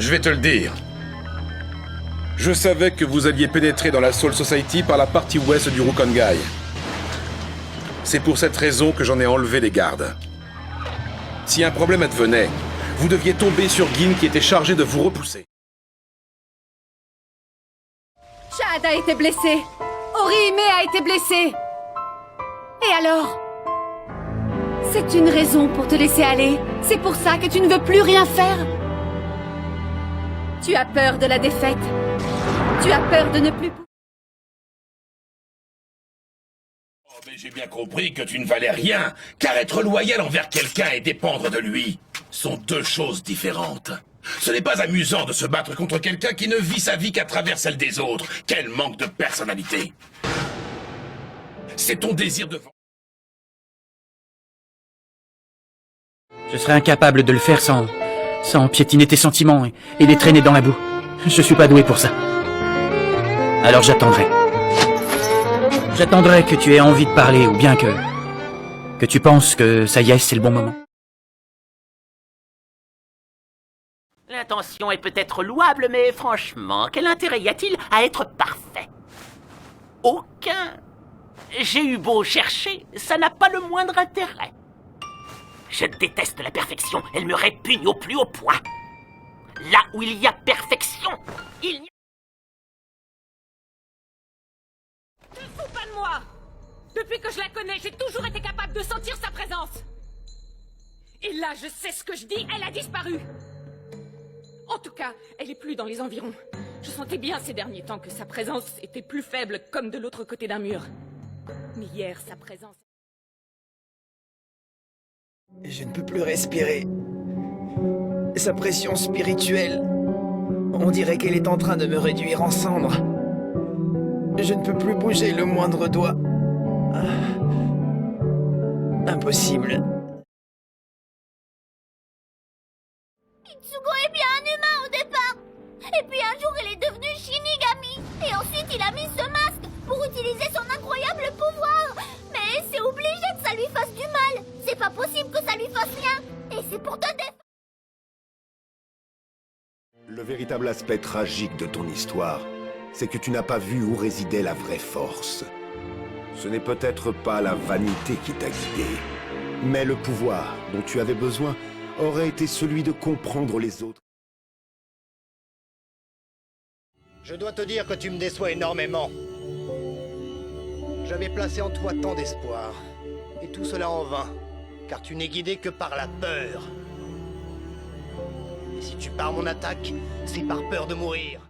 Je vais te le dire. Je savais que vous alliez pénétrer dans la Soul Society par la partie ouest du Rukongai. C'est pour cette raison que j'en ai enlevé les gardes. Si un problème advenait, vous deviez tomber sur Gin qui était chargé de vous repousser. Chad a été blessé. Orihime a été blessé. Et alors? C'est une raison pour te laisser aller. C'est pour ça que tu ne veux plus rien faire. Tu as peur de la défaite. Tu as peur de ne plus... Oh, mais j'ai bien compris que tu ne valais rien, car être loyal envers quelqu'un et dépendre de lui sont deux choses différentes. Ce n'est pas amusant de se battre contre quelqu'un qui ne vit sa vie qu'à travers celle des autres. Quel manque de personnalité. C'est ton désir de... Je serais incapable de le faire sans piétiner tes sentiments et les traîner dans la boue. Je suis pas doué pour ça. Alors j'attendrai. J'attendrai que tu aies envie de parler ou bien que tu penses que ça y est, c'est le bon moment. L'intention est peut-être louable, mais franchement, quel intérêt y a-t-il à être parfait? Aucun. J'ai eu beau chercher, ça n'a pas le moindre intérêt. Je déteste la perfection, elle me répugne au plus haut point. Là où il y a perfection, il n'y a... Te fous pas de moi! Depuis que je la connais, j'ai toujours été capable de sentir sa présence. Et là, je sais ce que je dis, elle a disparu. En tout cas, elle est plus dans les environs. Je sentais bien ces derniers temps que sa présence était plus faible, comme de l'autre côté d'un mur. Mais hier, sa présence... Je ne peux plus respirer. Sa pression spirituelle, on dirait qu'elle est en train de me réduire en cendres. Je ne peux plus bouger le moindre doigt. Impossible. Itsugo est bien un humain au départ. Et puis un jour il est devenu Shinigami. Et ensuite il a mis ce masque pour utiliser son incroyable pouvoir. Mais c'est obligé que ça lui fasse du mal. C'est pas possible que ça lui fasse rien. Et c'est pour te défendre. Le véritable aspect tragique de ton histoire, c'est que tu n'as pas vu où résidait la vraie force. Ce n'est peut-être pas la vanité qui t'a guidé, mais le pouvoir dont tu avais besoin aurait été celui de comprendre les autres. Je dois te dire que tu me déçois énormément. J'avais placé en toi tant d'espoir, et tout cela en vain, car tu n'es guidé que par la peur. Et si tu pars mon attaque, c'est par peur de mourir.